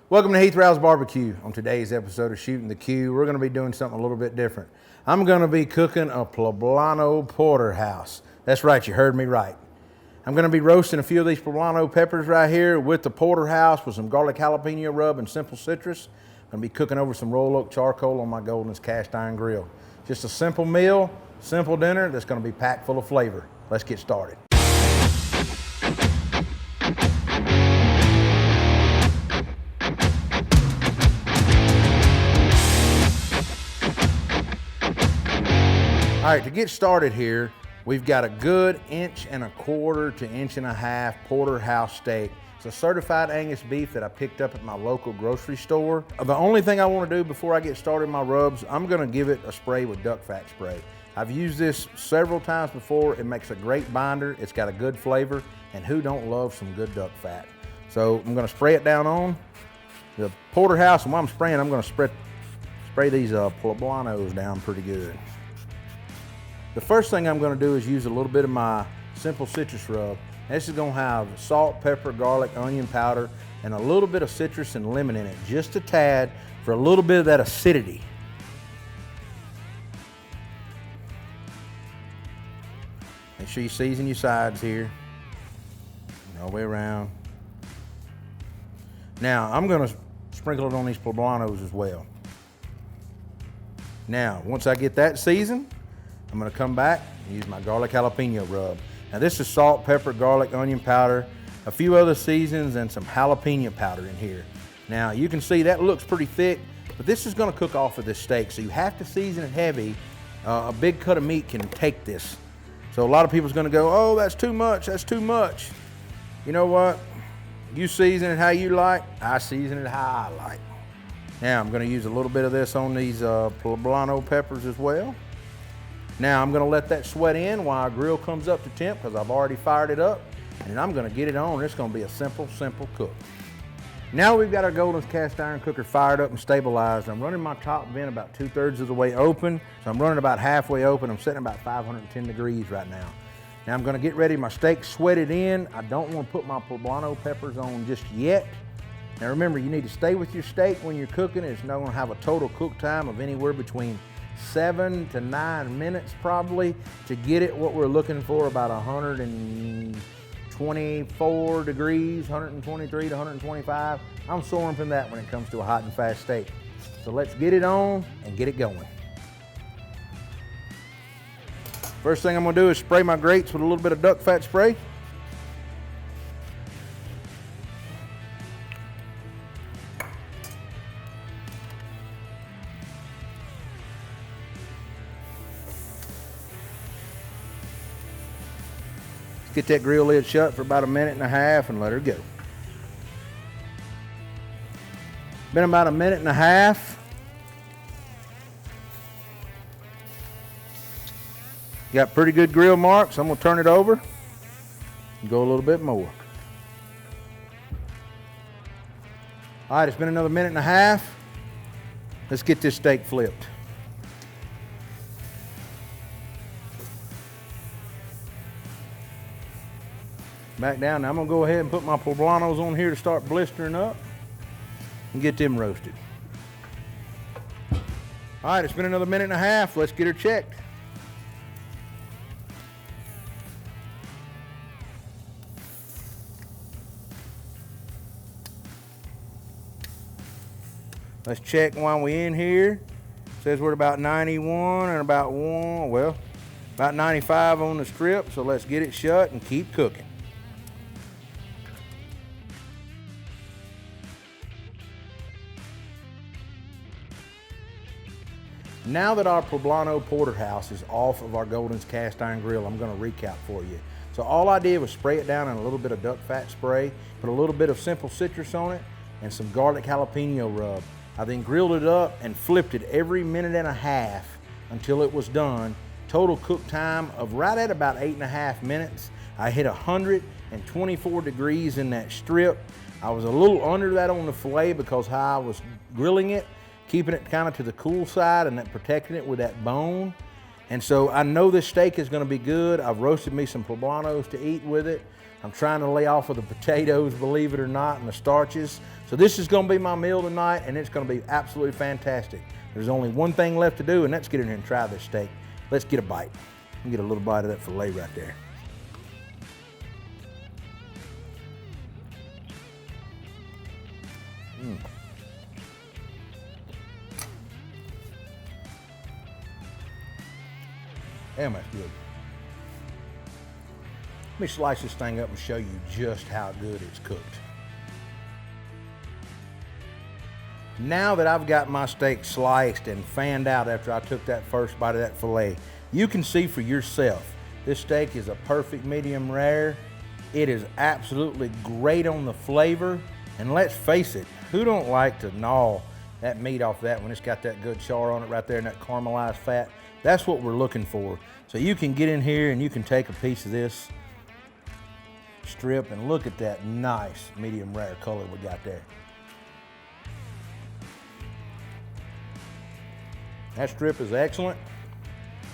Welcome to Heath Riles Barbecue. On today's episode of Shooting the Q, we're going to be doing something a little bit different. I'm going to be cooking a Poblano Porterhouse. That's right, you heard me right. I'm going to be roasting a few of these Poblano peppers right here with the Porterhouse with some garlic jalapeno rub and simple citrus. I'm going to be cooking over some royal oak charcoal on my Golden's cast iron grill. Just a simple meal, simple dinner that's going to be packed full of flavor. Let's get started. All right, to get started here, we've got a good 1.25 to 1.5 inch porterhouse steak. It's a certified Angus beef that I picked up at my local grocery store. The only thing I want to do before I get started my rubs, I'm going to give it a spray with duck fat spray. I've used this several times before. It makes a great binder. It's got a good flavor, and who don't love some good duck fat? So I'm going to spray it down on the porterhouse, and while I'm spraying, I'm going to spray these poblanos down pretty good. The first thing I'm going to do is use a little bit of my simple citrus rub. This is going to have salt, pepper, garlic, onion powder, and a little bit of citrus and lemon in it, just a tad, for a little bit of that acidity. Make sure you season your sides here, all the way around. Now, I'm going to sprinkle it on these poblanos as well. Now, once I get that seasoned, I'm going to come back and use my garlic jalapeno rub. Now this is salt, pepper, garlic, onion powder, a few other seasons, and some jalapeno powder in here. Now you can see that looks pretty thick, but this is going to cook off of this steak, so you have to season it heavy. A big cut of meat can take this. So a lot of people's going to go, oh, that's too much, that's too much. You know what? You season it how you like, I season it how I like. Now I'm going to use a little bit of this on these Poblano peppers as well. Now I'm going to let that sweat in while our grill comes up to temp, because I've already fired it up, and I'm going to get it on. It's going to be a simple cook. Now we've got our Golden's cast iron cooker fired up and stabilized. I'm running my top vent about 2/3 of the way open, so I'm running about halfway open. I'm setting about 510 degrees right now. Now I'm going to get ready. My steak sweated in. I don't want to put my Poblano peppers on just yet. Now remember, you need to stay with your steak when you're cooking. It's not going to have a total cook time of anywhere between 7 to 9 minutes probably to get it what we're looking for, about 124 degrees, 123 to 125. I'm soaring from that when it comes to a hot and fast steak. So let's get it on and get it going. First thing I'm going to do is spray my grates with a little bit of duck fat spray. Get that grill lid shut for about 1.5 minutes and let her go. Been about 1.5 minutes. Got pretty good grill marks. I'm gonna turn it over and go a little bit more. All right, it's been another 1.5 minutes. Let's get this steak flipped. Back down. Now I'm going to go ahead and put my poblanos on here to start blistering up and get them roasted. All right, it's been another 1.5 minutes. Let's get her checked. Let's check while we're in here. It says we're at about 91 and about 95 on the strip, so let's get it shut and keep cooking. Now that our Poblano Porterhouse is off of our Golden's cast iron grill, I'm going to recap for you. So all I did was spray it down in a little bit of duck fat spray, put a little bit of simple citrus on it, and some garlic jalapeno rub. I then grilled it up and flipped it every 1.5 minutes until it was done. Total cook time of right at about 8.5 minutes. I hit 124 degrees in that strip. I was a little under that on the filet because how I was grilling it, keeping it kind of to the cool side and then protecting it with that bone. And so I know this steak is going to be good. I've roasted me some poblanos to eat with it. I'm trying to lay off of the potatoes, believe it or not, and the starches. So this is gonna be my meal tonight, and it's gonna be absolutely fantastic. There's only one thing left to do, and that's get in here and try this steak. Let's get a bite. Let me get a little bite of that filet right there. Damn, that's good. Let me slice this thing up and show you just how good it's cooked. Now that I've got my steak sliced and fanned out after I took that first bite of that filet, you can see for yourself, this steak is a perfect medium rare. It is absolutely great on the flavor. And let's face it, who don't like to gnaw that meat off that when it's got that good char on it right there and that caramelized fat? That's what we're looking for. So you can get in here and you can take a piece of this strip and look at that nice medium rare color we got there. That strip is excellent,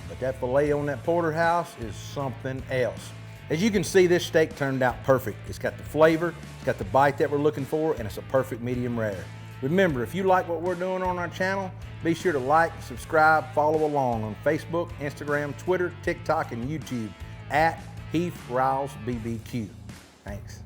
but that filet on that porterhouse is something else. As you can see, this steak turned out perfect. It's got the flavor, it's got the bite that we're looking for, and it's a perfect medium rare. Remember, if you like what we're doing on our channel, be sure to like, subscribe, follow along on Facebook, Instagram, Twitter, TikTok, and YouTube at Heath Riles BBQ. Thanks.